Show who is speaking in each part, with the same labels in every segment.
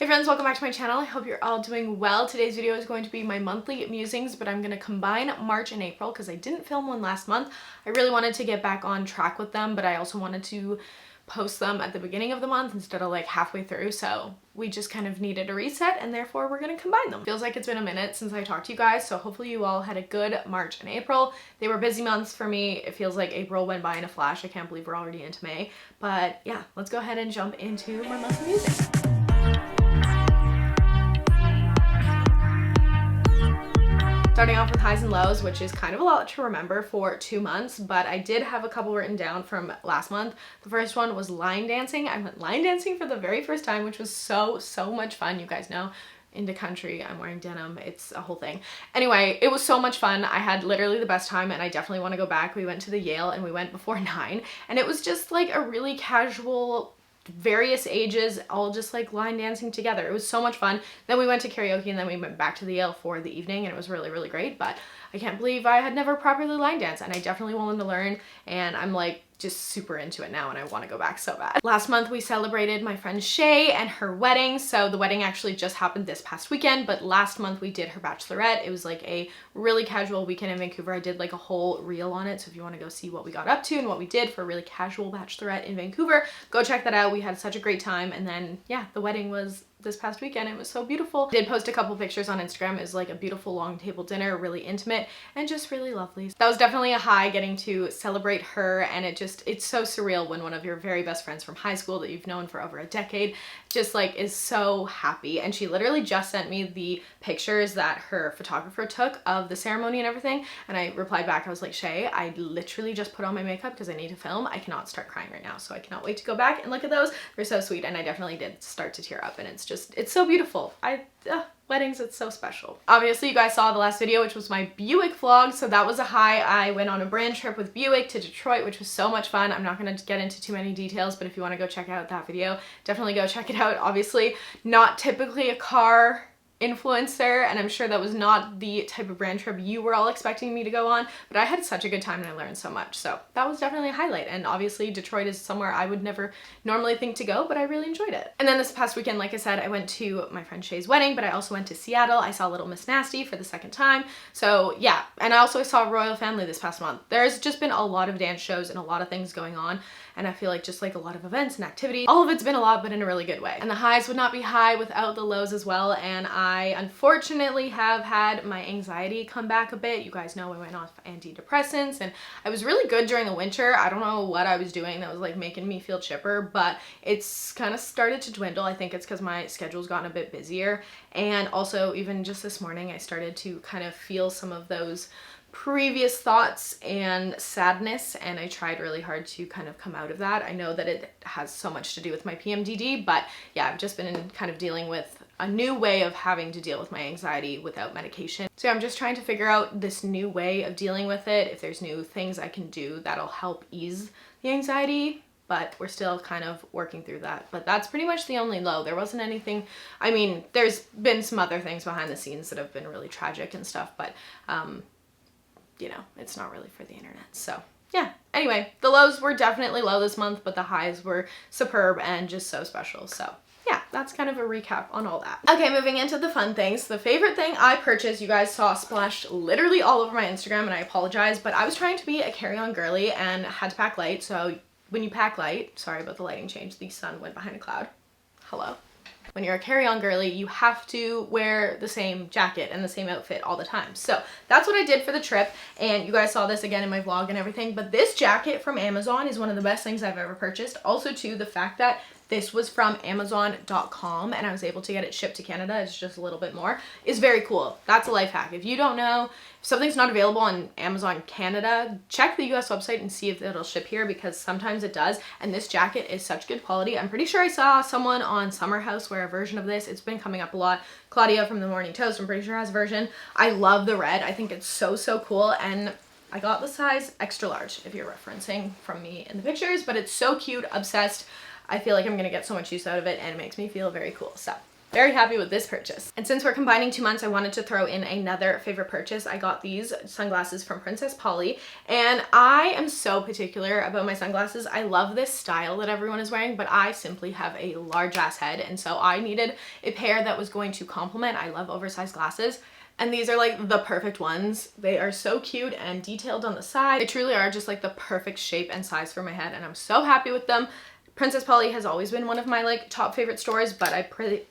Speaker 1: Hey friends, welcome back to my channel. I hope you're all doing well. Today's video is going to be my monthly musings, but I'm going to combine March and April because I didn't film one last month. I really wanted to get back on track with them, but I also wanted to post them at the beginning of the month instead of like halfway through, so we just kind of needed a reset and therefore we're going to combine them. Feels like it's been a minute since I talked to you guys, so hopefully you all had a good March and April. They were busy months for me. It feels like April went by in a flash. I can't believe we're already into May, but yeah, let's go ahead and jump into my monthly musings. Starting off with highs and lows, which is kind of a lot to remember for 2 months, but I did have a couple written down from last month. The first one was line dancing. I went line dancing for the very first time, which was so much fun. You guys know, into country, I'm wearing denim. It's a whole thing. Anyway, it was so much fun. I had literally the best time and I definitely want to go back. We went to the Yale and we went before 9 and it was just like a really casual, various ages, all just like line dancing together. It was so much fun. Then we went to karaoke and then we went back to the Yale for the evening and it was really great, but I can't believe I had never properly line danced and I definitely wanted to learn and I'm like just super into it now and I want to go back so bad. Last month we celebrated my friend Shay and her wedding. So the wedding actually just happened this past weekend, but last month we did her bachelorette. It was like a really casual weekend in Vancouver. I did like a whole reel on it, so if you want to go see what we got up to and what we did for a really casual bachelorette in Vancouver, go check that out. We had such a great time, and then yeah, the wedding was this past weekend. It was so beautiful. I did post a couple pictures on Instagram. It was like a beautiful long table dinner, really intimate and just really lovely. That was definitely a high, getting to celebrate her, and it's so surreal when one of your very best friends from high school that you've known for over a decade just like is so happy. And she literally just sent me the pictures that her photographer took of the ceremony and everything, and I replied back. I was like, Shay, I literally just put on my makeup because I need to film. I cannot start crying right now, so I cannot wait to go back and look at those. They're so sweet, and I definitely did start to tear up, and it's so beautiful. Weddings, it's so special. Obviously, you guys saw the last video, which was my Buick vlog, so that was a high. I went on a brand trip with Buick to Detroit, which was so much fun. I'm not going to get into too many details, but if you want to go check out that video, definitely go check it out. Obviously, not typically a car influencer, and I'm sure that was not the type of brand trip you were all expecting me to go on, but I had such a good time and I learned so much, so that was definitely a highlight. And obviously Detroit is somewhere I would never normally think to go, but I really enjoyed it. And then this past weekend, like I said, I went to my friend Shay's wedding, but I also went to Seattle. I saw Little Miss Nasty for the second time, so yeah. And I also saw Royal Family this past month. There's just been a lot of dance shows and a lot of things going on, and I feel like just like a lot of events and activity, all of it's been a lot, but in a really good way. And the highs would not be high without the lows as well, and I unfortunately have had my anxiety come back a bit. You guys know I went off antidepressants and I was really good during the winter. I don't know what I was doing that was like making me feel chipper, but it's kind of started to dwindle. I think it's because my schedule's gotten a bit busier, and also even just this morning I started to kind of feel some of those previous thoughts and sadness, and I tried really hard to kind of come out of that. I know that it has so much to do with my PMDD, but yeah, I've just been kind of dealing with a new way of having to deal with my anxiety without medication. So I'm just trying to figure out this new way of dealing with it, if there's new things I can do that'll help ease the anxiety, but we're still kind of working through that. But that's pretty much the only low. There wasn't anything, I mean, there's been some other things behind the scenes that have been really tragic and stuff, but you know, it's not really for the internet. So yeah, anyway, the lows were definitely low this month, but the highs were superb and just so special. So yeah, that's kind of a recap on all that. Okay, moving into the fun things. The favorite thing I purchased, you guys saw splashed literally all over my Instagram, and I apologize, but I was trying to be a carry-on girly and had to pack light. So when you pack light, sorry about the lighting change, the sun went behind a cloud. Hello. When you're a carry-on girly, you have to wear the same jacket and the same outfit all the time. So that's what I did for the trip, and you guys saw this again in my vlog and everything, but this jacket from Amazon is one of the best things I've ever purchased. Also too, the fact that this was from Amazon.com and I was able to get it shipped to Canada, it's just a little bit more, is very cool. That's a life hack. If you don't know, if something's not available on Amazon Canada, check the US website and see if it'll ship here, because sometimes it does. And this jacket is such good quality. I'm pretty sure I saw someone on Summer House wear a version of this. It's been coming up a lot. Claudia from the Morning Toast, I'm pretty sure, has a version. I love the red. I think it's so cool, and I got the size extra large if you're referencing from me in the pictures, but it's so cute. Obsessed. I feel like I'm gonna get so much use out of it, and it makes me feel very cool. So very happy with this purchase. And since we're combining 2 months, I wanted to throw in another favorite purchase. I got these sunglasses from Princess Polly, and I am so particular about my sunglasses. I love this style that everyone is wearing, but I simply have a large ass head, and so I needed a pair that was going to complement. I love oversized glasses. And these are like the perfect ones. They are so cute and detailed on the side. They truly are just like the perfect shape and size for my head, and I'm so happy with them. Princess Polly has always been one of my like top favorite stores, but I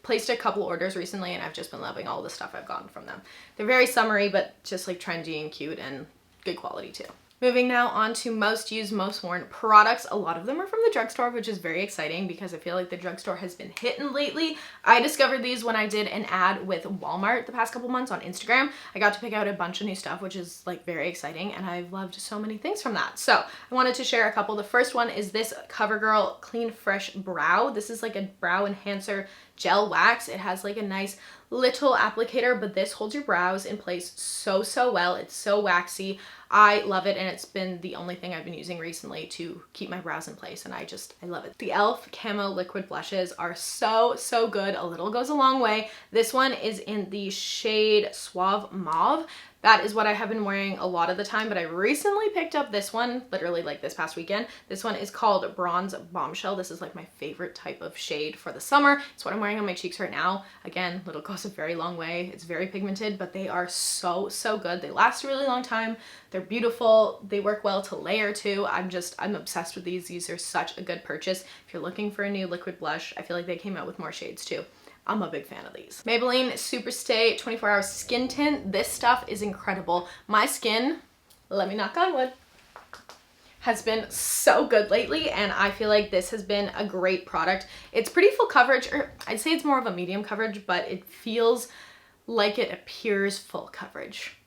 Speaker 1: placed a couple orders recently and I've just been loving all the stuff I've gotten from them. They're very summery, but just like trendy and cute and good quality too. Moving now on to most used, most worn products. A lot of them are from the drugstore, which is very exciting because I feel like the drugstore has been hitting lately. I discovered these when I did an ad with Walmart the past couple months on Instagram. I got to pick out a bunch of new stuff, which is like very exciting, and I've loved so many things from that. So I wanted to share a couple. The first one is this CoverGirl Clean Fresh Brow. This is like a brow enhancer gel wax. It has like a nice little applicator, but this holds your brows in place so well. It's so waxy. I love it, and it's been the only thing I've been using recently to keep my brows in place, and I love it. The e.l.f. Camo Liquid Blushes are so good. A little goes a long way. This one is in the shade Suave Mauve. That is what I have been wearing a lot of the time, but I recently picked up this one, literally like this past weekend. This one is called Bronze Bombshell. This is like my favorite type of shade for the summer. It's what I'm wearing on my cheeks right now. Again, little goes a very long way. It's very pigmented, but they are so good. They last a really long time. They're beautiful. They work well to layer too. I'm obsessed with these. These are such a good purchase. If you're looking for a new liquid blush, I feel like they came out with more shades too. I'm a big fan of these. Maybelline Superstay 24 Hour Skin Tint. This stuff is incredible. My skin, let me knock on wood, has been so good lately, and I feel like this has been a great product. It's pretty full coverage, or I'd say it's more of a medium coverage, but it feels like it appears full coverage.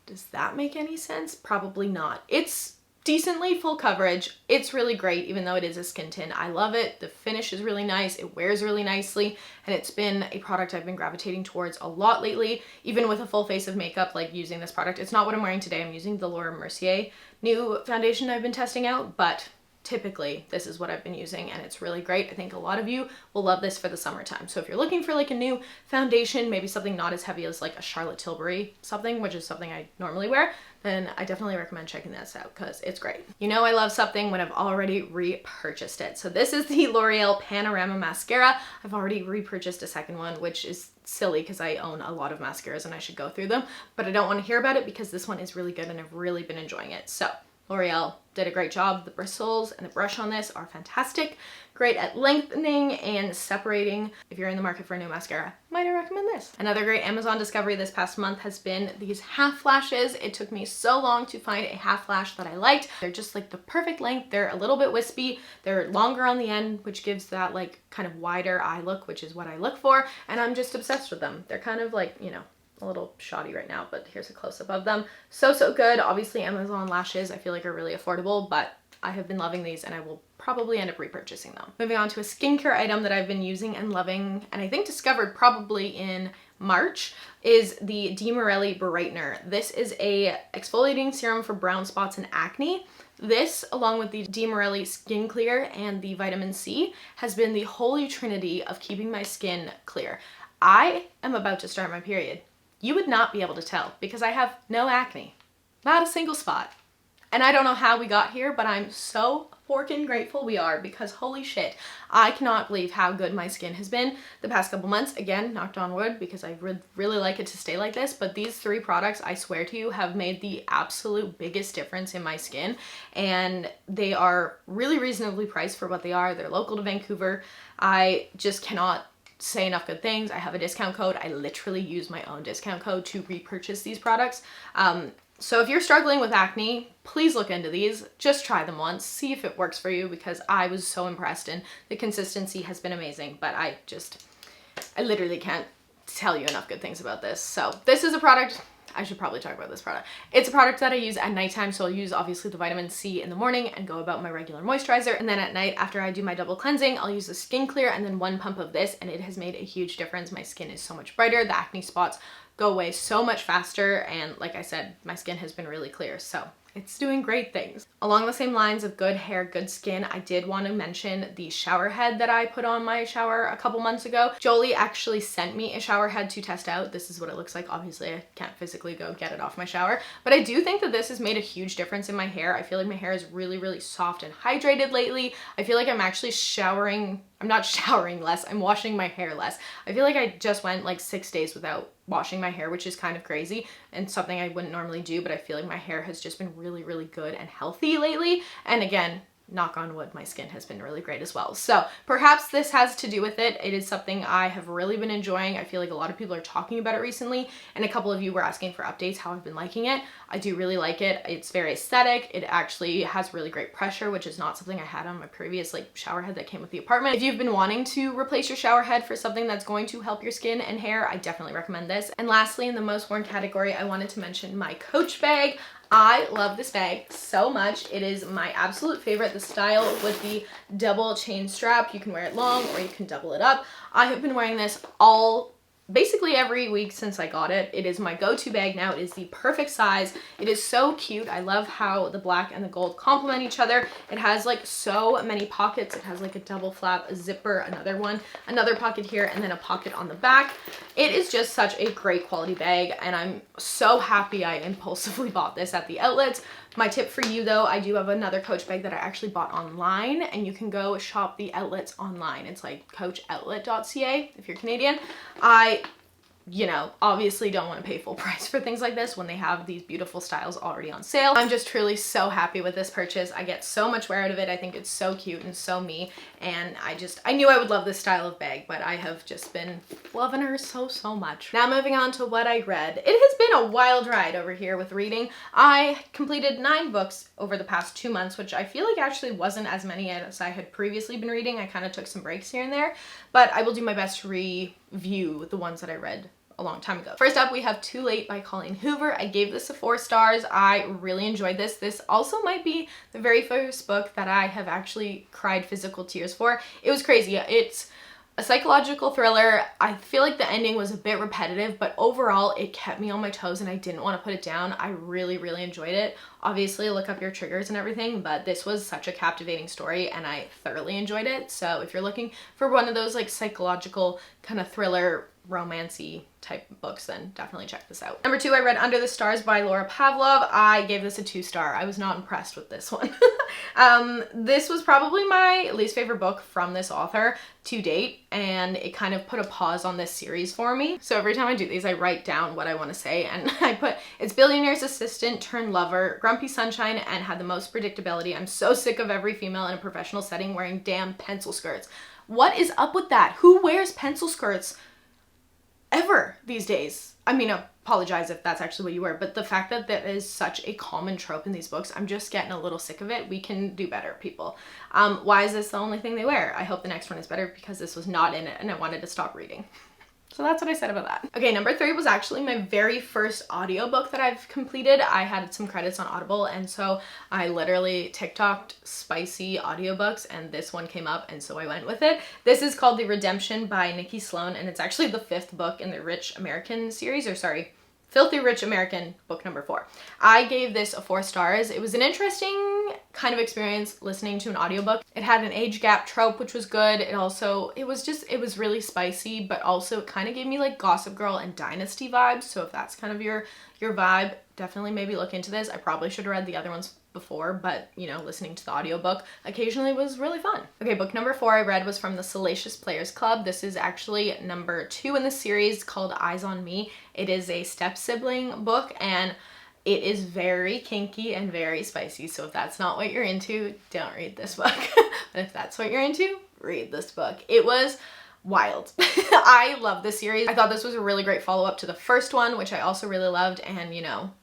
Speaker 1: Does that make any sense? Probably not. It's decently full coverage. It's really great, even though it is a skin tint. I love it. The finish is really nice. It wears really nicely, and it's been a product I've been gravitating towards a lot lately, even with a full face of makeup, like using this product. It's not what I'm wearing today. I'm using the Laura Mercier new foundation I've been testing out, but typically this is what I've been using, and it's really great. I think a lot of you will love this for the summertime. So if you're looking for like a new foundation, maybe something not as heavy as like a Charlotte Tilbury something, which is something I normally wear, then I definitely recommend checking this out because it's great. You know I love something when I've already repurchased it. So this is the L'Oreal Panorama Mascara. I've already repurchased a second one, which is silly because I own a lot of mascaras and I should go through them, but I don't want to hear about it because this one is really good and I've really been enjoying it. So L'Oreal did a great job. The bristles and the brush on this are fantastic. Great at lengthening and separating. If you're in the market for a new mascara, might I recommend this. Another great Amazon discovery this past month has been these half lashes. It took me so long to find a half lash that I liked. They're just like the perfect length. They're a little bit wispy. They're longer on the end, which gives that like kind of wider eye look, which is what I look for. And I'm just obsessed with them. They're kind of like, you know, a little shoddy right now, but here's a close-up of them. So good. Obviously Amazon lashes I feel like are really affordable, but I have been loving these and I will probably end up repurchasing them. Moving on to a skincare item that I've been using and loving, and I think discovered probably in March, is the Di Morelli Brightener. This is a exfoliating serum for brown spots and acne. This, along with the Di Morelli Skin Clear and the vitamin C, has been the holy trinity of keeping my skin clear. I am about to start my period. You would not be able to tell because I have no acne, not a single spot. And I don't know how we got here, but I'm so forkin' grateful we are because holy shit, I cannot believe how good my skin has been the past couple months. Again, knocked on wood because I really like it to stay like this, but these 3 products, I swear to you, have made the absolute biggest difference in my skin, and they are really reasonably priced for what they are. They're local to Vancouver. I just cannot say enough good things. I have a discount code. I literally use my own discount code to repurchase these products. So if you're struggling with acne, please look into these. Just try them once, see if it works for you, because I was so impressed and the consistency has been amazing, but I literally can't tell you enough good things about this. So this is a product, I should probably talk about this product. It's a product that I use at nighttime, so I'll use obviously the vitamin C in the morning and go about my regular moisturizer. And then at night, after I do my double cleansing, I'll use the Skin Clear and then 1 pump of this, and it has made a huge difference. My skin is so much brighter. The acne spots go away so much faster, and like I said, my skin has been really clear. So It's doing great things. Along the same lines of good hair, good skin, I did want to mention the shower head that I put on my shower a couple months ago. Jolie actually sent me a shower head to test out. This is what it looks like. Obviously, I can't physically go get it off my shower, but I do think that this has made a huge difference in my hair. I feel like my hair is really, really soft and hydrated lately. I feel like I'm actually I'm not showering less, I'm washing my hair less. I feel like I just went like 6 days without washing my hair, which is kind of crazy and something I wouldn't normally do, but I feel like my hair has just been really, really good and healthy lately. And again, knock on wood, my skin has been really great as well. So perhaps this has to do with it. It is something I have really been enjoying. I feel like a lot of people are talking about it recently, and a couple of you were asking for updates, how I've been liking it. I do really like it. It's very aesthetic. It actually has really great pressure, which is not something I had on my previous like shower head that came with the apartment. If you've been wanting to replace your shower head for something that's going to help your skin and hair, I definitely recommend this. And lastly, in the most worn category, I wanted to mention my Coach bag. I love this bag so much. It is my absolute favorite. The style with the double chain strap. You can wear it long or you can double it up. I have been wearing this basically every week since I got it. It is my go-to bag now. It is the perfect size. It is so cute. I love how the black and the gold complement each other. It has like so many pockets. It has like a double flap, a zipper, another one, another pocket here, and then a pocket on the back. It is just such a great quality bag, and I'm so happy I impulsively bought this at the outlets. My tip for you though, I do have another Coach bag that I actually bought online, and you can go shop the outlets online. It's like coachoutlet.ca if you're Canadian. Obviously don't want to pay full price for things like this when they have these beautiful styles already on sale. I'm just truly so happy with this purchase. I get so much wear out of it. I think it's so cute and so me, and I knew I would love this style of bag, but I have just been loving her so much. Now moving on to what I read. It has been a wild ride over here with reading. I completed 9 books over the past 2 months, which I feel like actually wasn't as many as I had previously been reading. I kind of took some breaks here and there, but I will do my best to review the ones that I read a long time ago. First up, we have Too Late by Colleen Hoover. I gave this a 4 stars. I really enjoyed this. This also might be the very first book that I have actually cried physical tears for. It was crazy. It's a psychological thriller. I feel like the ending was a bit repetitive, but overall it kept me on my toes and I didn't want to put it down. I really, really enjoyed it. Obviously look up your triggers and everything, but this was such a captivating story and I thoroughly enjoyed it. So if you're looking for one of those like psychological kind of thriller romancy type books, then definitely check this out. Number 2, I read Under the Stars by Laura Pavlov. I gave this a 2 star. I was not impressed with this one. This was probably my least favorite book from this author to date, and it kind of put a pause on this series for me. So every time I do these, I write down what I want to say, and I put, it's billionaire's assistant turned lover, grumpy sunshine, and had the most predictability. I'm so sick of every female in a professional setting wearing damn pencil skirts. What is up with that? Who wears pencil skirts ever these days? I mean, apologize if that's actually what you wear, but the fact that that is such a common trope in these books, I'm just getting a little sick of it. We can do better, people. Why is this the only thing they wear? I hope the next one is better because this was not in it and I wanted to stop reading. So that's what I said about that. Okay, number 3 was actually my very first audiobook that I've completed. I had some credits on Audible, and so I literally TikToked spicy audiobooks, and this one came up, and so I went with it. This is called The Redemption by Nikki Sloan, and it's actually the 5th book in the Rich American series, or sorry, Filthy Rich American, book number 4. I gave this a 4 stars. It was an interesting kind of experience listening to an audiobook. It had an age gap trope, which was good. It was really spicy, but also it kind of gave me like Gossip Girl and Dynasty vibes. So if that's kind of your vibe, definitely maybe look into this. I probably should have read the other ones before, but listening to the audiobook occasionally was really fun. Okay, book number 4 I read was from the Salacious Players Club. This is actually number 2 in the series, called Eyes on Me. It is a step-sibling book, and it is very kinky and very spicy. So if that's not what you're into, don't read this book. But if that's what you're into, read this book. It was wild. I love this series. I thought this was a really great follow-up to the first one, which I also really loved, and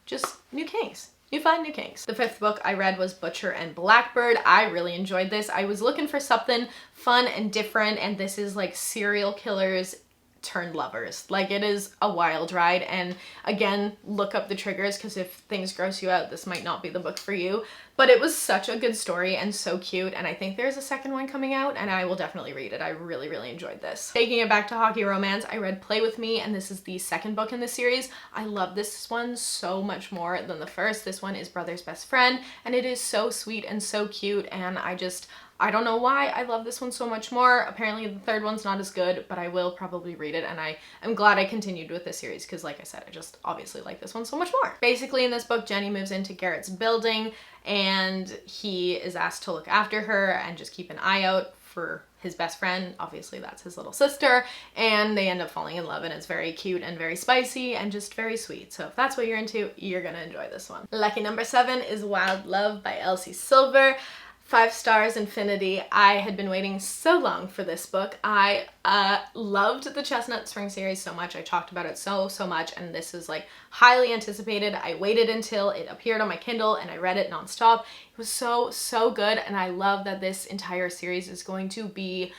Speaker 1: just new kinks. You find new kinks. The 5th book I read was Butcher and Blackbird. I really enjoyed this. I was looking for something fun and different, and this is like serial killers turned lovers. Like, it is a wild ride, and again, look up the triggers, because if things gross you out, this might not be the book for you. But it was such a good story and so cute, and I think there's a second one coming out, and I will definitely read it. I really, really enjoyed this. Taking it back to hockey romance, I read Play With Me, and this is the second book in the series. I love this one so much more than the first. This one is Brother's Best Friend, and it is so sweet and so cute, and I don't know why I love this one so much more. Apparently the third one's not as good, but I will probably read it, and I'm glad I continued with this series, because like I said, I just obviously like this one so much more. Basically in this book, Jenny moves into Garrett's building, and he is asked to look after her and just keep an eye out for his best friend. Obviously that's his little sister, and they end up falling in love, and it's very cute and very spicy and just very sweet. So if that's what you're into, you're gonna enjoy this one. Lucky number 7 is Wild Love by Elsie Silver. 5 stars, infinity. I had been waiting so long for this book. I loved the Chestnut Spring series so much. I talked about it so much, and this is like highly anticipated. I waited until it appeared on my Kindle and I read it nonstop. It was so good, and I love that this entire series is going to be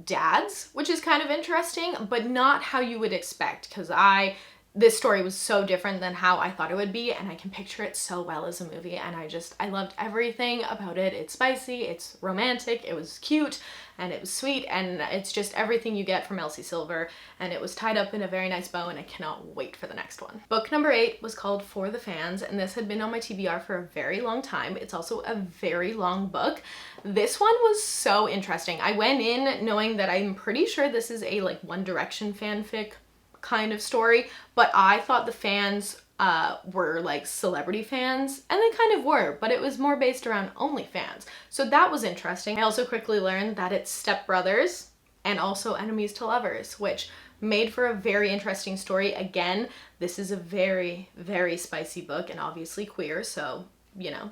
Speaker 1: dads, which is kind of interesting, but not how you would expect, because this story was so different than how I thought it would be, and I can picture it so well as a movie, and I loved everything about it. It's spicy, it's romantic, it was cute, and it was sweet, and it's just everything you get from Elsie Silver, and it was tied up in a very nice bow, and I cannot wait for the next one. Book number 8 was called For the Fans, and this had been on my TBR for a very long time. It's also a very long book. This one was so interesting. I went in knowing that I'm pretty sure this is a like One Direction fanfic kind of story, but I thought the fans were like celebrity fans, and they kind of were, but it was more based around OnlyFans. So that was interesting. I also quickly learned that it's stepbrothers and also enemies to lovers, which made for a very interesting story. Again, this is a very, very spicy book, and obviously queer, so you know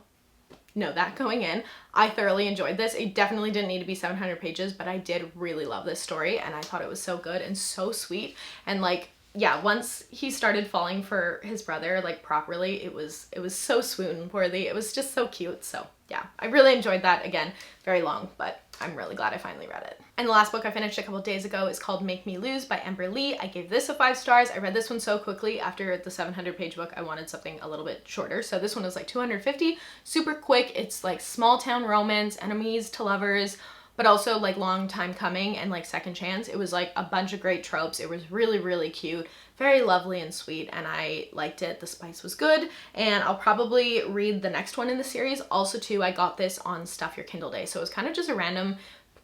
Speaker 1: that going in. I thoroughly enjoyed this. It definitely didn't need to be 700 pages, but I did really love this story, and I thought it was so good and so sweet. And like, yeah, once he started falling for his brother like properly, it was so swoon worthy. It was just so cute. So yeah, I really enjoyed that. Again, very long, but I'm really glad I finally read it. And the last book I finished a couple days ago is called Make Me Lose by Ember Lee. I gave this a 5 stars. I read this one so quickly. After the 700 page book, I wanted something a little bit shorter. So this one was like 250, super quick. It's like small town romance, enemies to lovers, but also like long time coming and like second chance. It was like a bunch of great tropes. It was really, really cute, very lovely and sweet, and I liked it. The spice was good, and I'll probably read the next one in the series. Also too, I got this on Stuff Your Kindle Day, so it was kind of just a random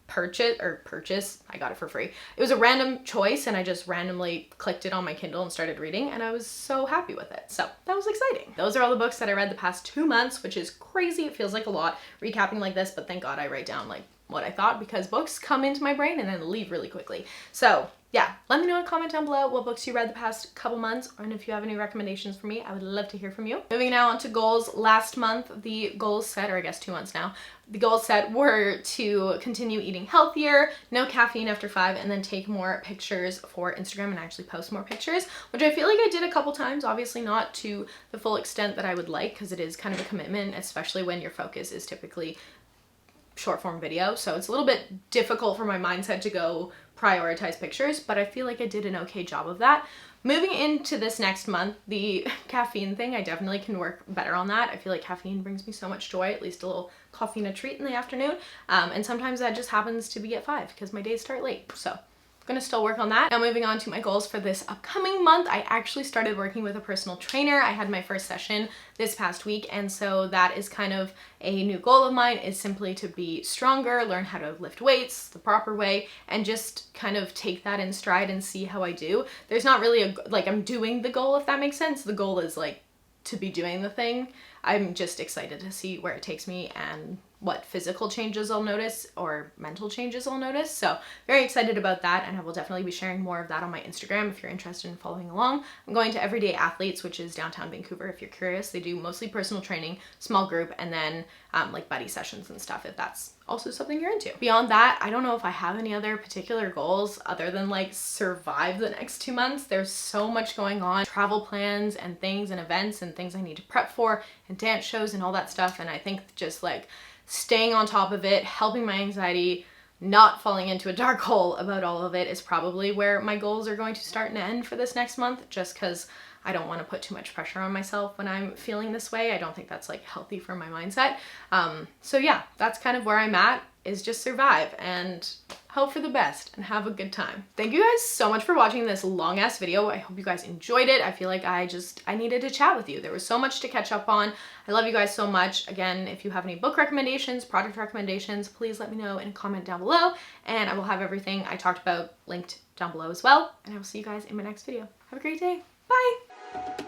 Speaker 1: purchase. I got it for free. It was a random choice, and I just randomly clicked it on my Kindle and started reading, and I was so happy with it. So that was exciting. Those are all the books that I read the past 2 months, which is crazy. It feels like a lot recapping like this, but thank God I write down like what I thought, because books come into my brain and then leave really quickly. So yeah, let me know in a comment down below what books you read the past couple months, and if you have any recommendations for me, I would love to hear from you. Moving now on to goals. Last month, the goals set, or I guess 2 months now, the goals set were to continue eating healthier, no caffeine after 5, and then take more pictures for Instagram and actually post more pictures, which I feel like I did a couple times, obviously not to the full extent that I would like, because it is kind of a commitment, especially when your focus is typically short form video. So it's a little bit difficult for my mindset to go prioritize pictures, but I feel like I did an okay job of that. Moving into this next month, the caffeine thing, I definitely can work better on that. I feel like caffeine brings me so much joy, at least a little coffee and a treat in the afternoon. And sometimes that just happens to be at 5 because my days start late. So gonna still work on that. Now moving on to my goals for this upcoming month, I actually started working with a personal trainer. I had my first session this past week, and so that is kind of a new goal of mine, is simply to be stronger, learn how to lift weights the proper way, and just kind of take that in stride and see how I do. There's not really I'm doing the goal, if that makes sense. The goal is like to be doing the thing. I'm just excited to see where it takes me and what physical changes I'll notice or mental changes I'll notice. So very excited about that, and I will definitely be sharing more of that on my Instagram if you're interested in following along. I'm going to Everyday Athletes, which is downtown Vancouver if you're curious. They do mostly personal training, small group, and then like buddy sessions and stuff if that's also something you're into. Beyond that, I don't know if I have any other particular goals other than like survive the next 2 months. There's so much going on, travel plans and things and events and things I need to prep for and dance shows and all that stuff, and I think just like staying on top of it, helping my anxiety not falling into a dark hole about all of it is probably where my goals are going to start and end for this next month, just because I don't want to put too much pressure on myself when I'm feeling this way. I don't think that's like healthy for my mindset. So yeah, that's kind of where I'm at, is just survive and hope for the best and have a good time. Thank you guys so much for watching this long ass video. I hope you guys enjoyed it. I feel like I needed to chat with you. There was so much to catch up on. I love you guys so much. Again, if you have any book recommendations, product recommendations, please let me know in a comment down below, and I will have everything I talked about linked down below as well. And I will see you guys in my next video. Have a great day. Bye.